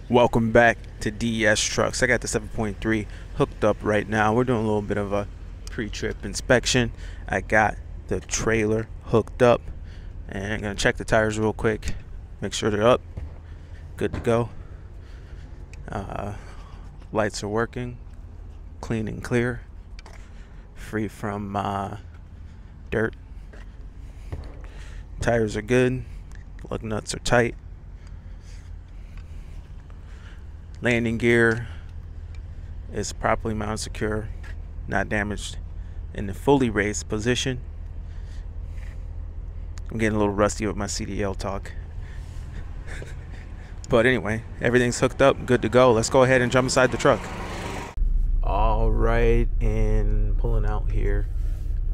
Welcome back to DES Trucks. I got the 7.3 hooked up right now. We're doing a little bit of a pre-trip inspection. I got the trailer hooked up and I'm gonna check the tires real quick, make sure they're up, good to go. Lights are working, clean and clear, free from dirt. Tires are good, lug nuts are tight. Landing gear is properly mounted, secure, not damaged in the fully raised position. I'm getting a little rusty with my CDL talk. But anyway, everything's hooked up, good to go. Let's go ahead and jump inside the truck. All right, and pulling out here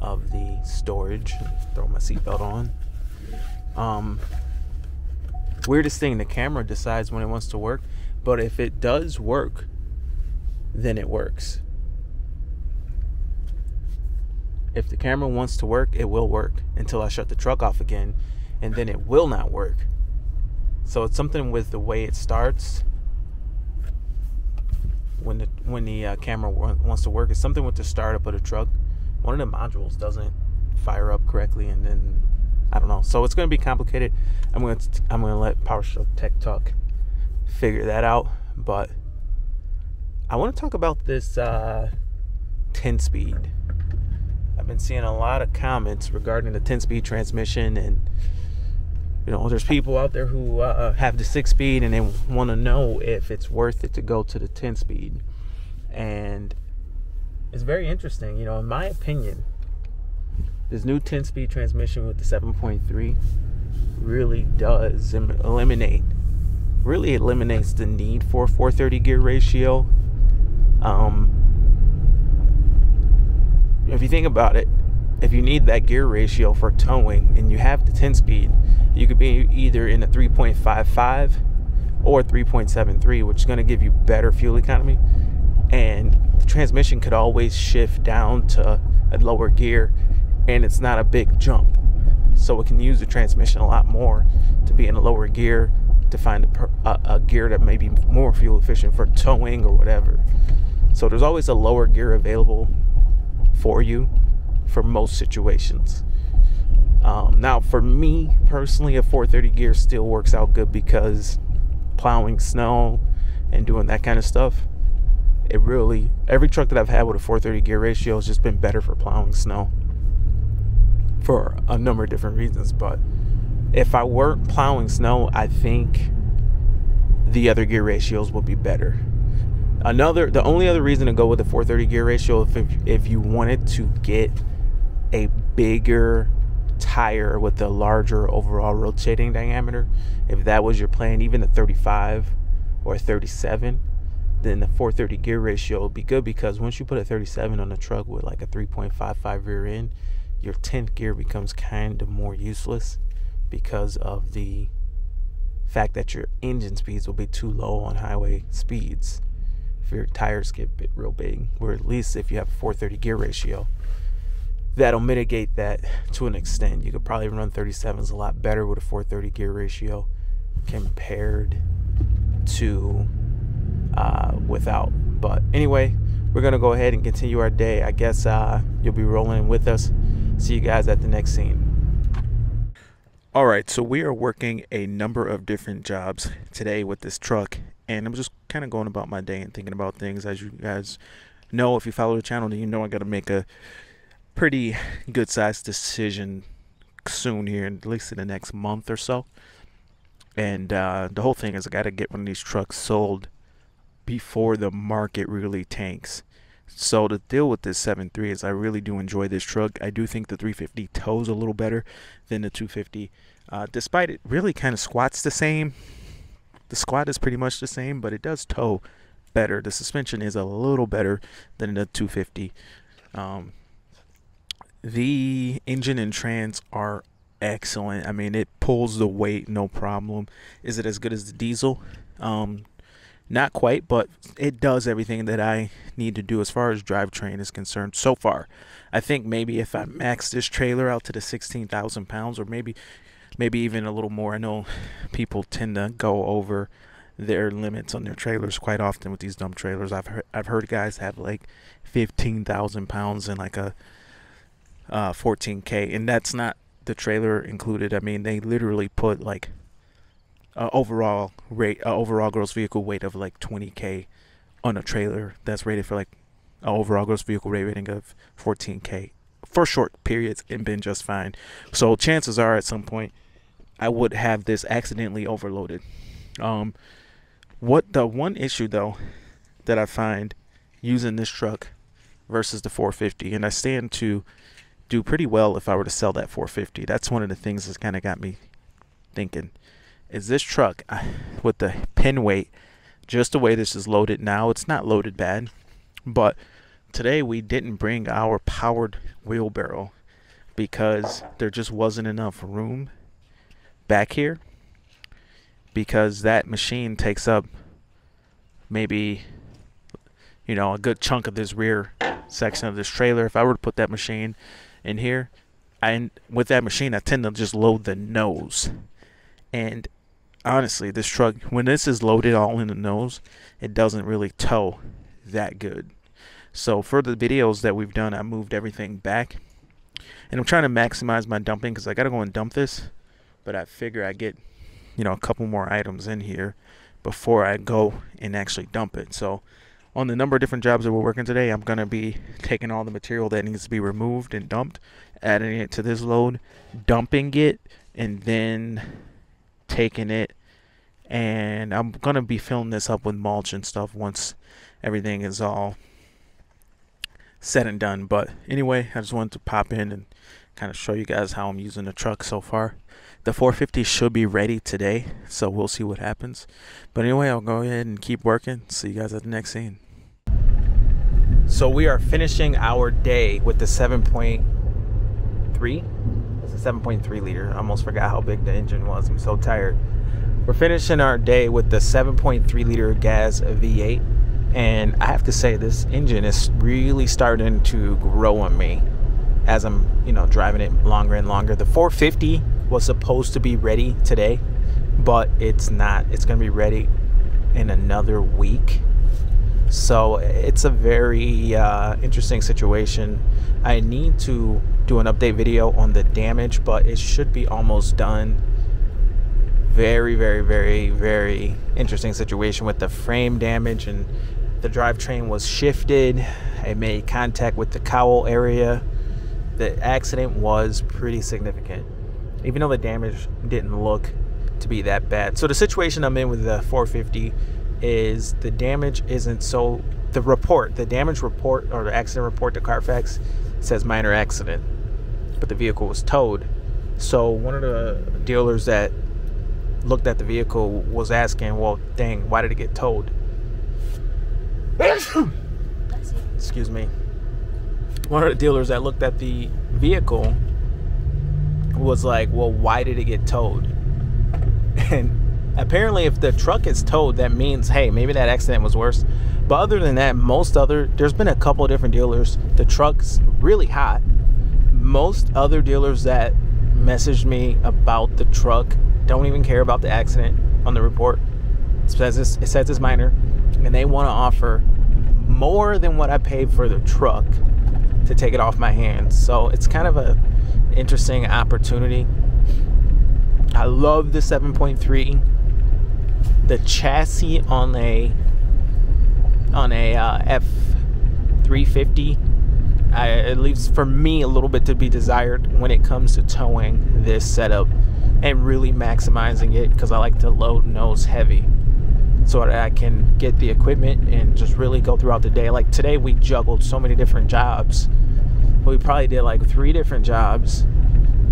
of the storage. Throw my seatbelt on. Weirdest thing, the camera decides when it wants to work, but if it does work, then it works. If the camera wants to work, it will work until I shut the truck off again, and then it will not work. So it's something with the way it starts when the camera wants to work. It's something with the startup of the truck. One of the modules doesn't fire up correctly, and then I don't know. So it's going to be complicated. I'm going to let Power Stroke Tech Talk figure that out. But I want to talk about this 10-speed. I've been seeing a lot of comments regarding the 10-speed transmission, and there's people out there who have the 6-speed and they want to know if it's worth it to go to the 10-speed. And it's very interesting. In my opinion, this new 10-speed transmission with the 7.3 really does eliminates the need for a 430 gear ratio. If you think about it, if you need that gear ratio for towing and you have the 10-speed, you could be either in a 3.55 or 3.73, which is going to give you better fuel economy, and the transmission could always shift down to a lower gear, and it's not a big jump, so it can use the transmission a lot more to be in a lower gear, to find a gear that may be more fuel efficient for towing or whatever. So there's always a lower gear available for you for most situations. Now for me personally, a 430 gear still works out good because plowing snow and doing that kind of stuff, every truck that I've had with a 430 gear ratio has just been better for plowing snow for a number of different reasons. But if I weren't plowing snow, I think the other gear ratios would be better. The only other reason to go with the 430 gear ratio, if you wanted to get a bigger tire with a larger overall rotating diameter, if that was your plan, even a 35 or a 37, then the 430 gear ratio would be good, because once you put a 37 on the truck with like a 3.55 rear end, your 10th gear becomes kind of more useless because of the fact that your engine speeds will be too low on highway speeds if your tires get real big. Or at least if you have a 430 gear ratio, that'll mitigate that to an extent. You could probably run 37s a lot better with a 430 gear ratio compared to without. But anyway, we're gonna go ahead and continue our day. I guess you'll be rolling with us. See you guys at the next scene. All right, so we are working a number of different jobs today with this truck, and I'm just kind of going about my day and thinking about things. As you guys know, if you follow the channel, then you know I got to make a pretty good sized decision soon here, at least in the next month or so. And the whole thing is I got to get one of these trucks sold before the market really tanks. So the deal with this 7.3 is I really do enjoy this truck. I do think the 350 tows a little better than the 250, despite it really kind of squats the same. The squat is pretty much the same, but it does tow better. The suspension is a little better than the 250. The engine and trans are excellent. I mean, it pulls the weight no problem. Is it as good as the diesel? Not quite, but it does everything that I need to do as far as drivetrain is concerned so far. I think maybe if I max this trailer out to the 16,000 pounds, or maybe even a little more. I know people tend to go over their limits on their trailers quite often with these dump trailers. I've heard guys have like 15,000 pounds in like a 14K, and that's not the trailer included. I mean, they literally put like overall gross vehicle weight of like 20K on a trailer that's rated for like an overall gross vehicle weight rating of 14K for short periods and been just fine. So chances are at some point I would have this accidentally overloaded. What the one issue though that I find using this truck versus the 450, and I stand to do pretty well if I were to sell that 450. That's one of the things that's kind of got me thinking, is this truck with the pin weight, just the way this is loaded now, it's not loaded bad, but today we didn't bring our powered wheelbarrow because there just wasn't enough room back here, because that machine takes up maybe, you know, a good chunk of this rear section of this trailer. If I were to put that machine in here, with that machine I tend to just load the nose, and honestly this truck, when this is loaded all in the nose, it doesn't really tow that good. So for the videos that we've done, I moved everything back, and I'm trying to maximize my dumping because I gotta go and dump this, but I figure I get, you know, a couple more items in here before I go and actually dump it. So on the number of different jobs that we're working today, I'm going to be taking all the material that needs to be removed and dumped, adding it to this load, dumping it, and then taking it. And I'm going to be filling this up with mulch and stuff once everything is all said and done. But anyway, I just wanted to pop in and kind of show you guys how I'm using the truck so far. The 450 should be ready today, so we'll see what happens. But anyway, I'll go ahead and keep working. See you guys at the next scene. So we are finishing our day with the 7.3. It's a 7.3 liter. I almost forgot how big the engine was. I'm so tired. We're finishing our day with the 7.3 liter gas V8. And I have to say, this engine is really starting to grow on me as I'm, you know, driving it longer and longer. The 450 was supposed to be ready today, but it's not. It's going to be ready in another week. So it's a very interesting situation. I need to do an update video on the damage, but it should be almost done. Very, very, very, very interesting situation with the frame damage, and the drivetrain was shifted. It made contact with the cowl area. The accident was pretty significant, even though the damage didn't look to be that bad. So the situation I'm in with the 450 is the damage isn't so, the damage report or the accident report to Carfax says minor accident, but the vehicle was towed. So one of the dealers that looked at the vehicle was asking, well, dang, why did it get towed? Excuse me. One of the dealers that looked at the vehicle was like, well, why did it get towed? And apparently if the truck is towed, that means, hey, maybe that accident was worse. But other than that, there's been a couple of different dealers. The truck's really hot. Most other dealers that messaged me about the truck don't even care about the accident on the report. It says it's minor, and they want to offer more than what I paid for the truck to take it off my hands. So it's kind of a interesting opportunity. I love the 7.3. The chassis on a F350, it leaves for me a little bit to be desired when it comes to towing this setup and really maximizing it, because I like to load nose heavy so that I can get the equipment and just really go throughout the day. Like today we juggled so many different jobs. We probably did like 3 different jobs,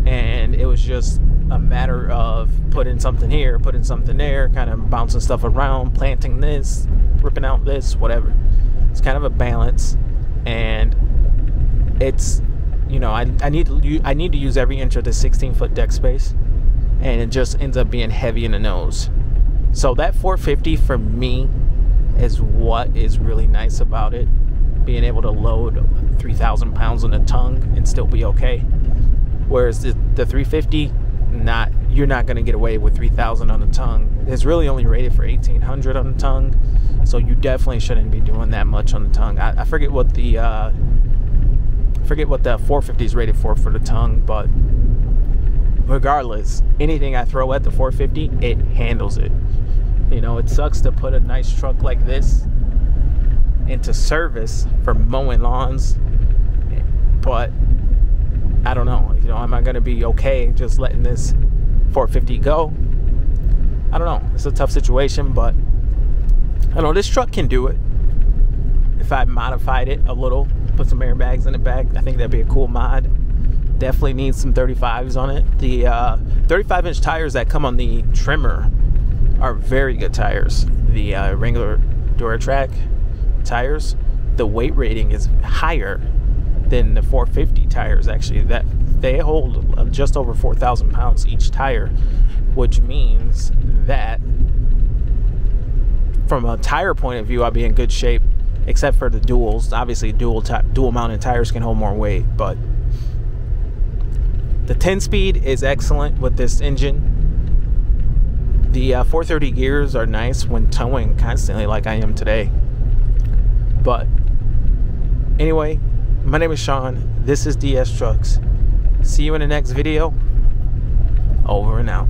and it was just a matter of putting something here, putting something there, kind of bouncing stuff around, planting this, ripping out this, whatever. It's kind of a balance, and it's, you know, I need to use every inch of the 16-foot deck space, and it just ends up being heavy in the nose. So that 450 for me is what is really nice about it, being able to load 3,000 pounds on the tongue and still be okay. Whereas the 350, you're not going to get away with 3,000 on the tongue. It's really only rated for 1,800 on the tongue, so you definitely shouldn't be doing that much on the tongue. I forget what the 450 is rated for the tongue, but regardless, anything I throw at the 450, it handles it. You know, it sucks to put a nice truck like this into service for mowing lawns, but I don't know. You know, am I going to be okay just letting this 450 go? I don't know. It's a tough situation, but I know this truck can do it. If I modified it a little, put some airbags in the back, I think that'd be a cool mod. Definitely needs some 35s on it. The 35-inch tires that come on the trimmer are very good tires. The Wrangler Duratrack tires, the weight rating is higher than the 450 tires, actually. That they hold just over 4,000 pounds each tire, which means that from a tire point of view, I'll be in good shape, except for the duals. Obviously, dual mounted tires can hold more weight, but the 10-speed is excellent with this engine. The 430 gears are nice when towing constantly like I am today. But anyway, my name is Sean. This is DS Trucks. See you in the next video. Over and out.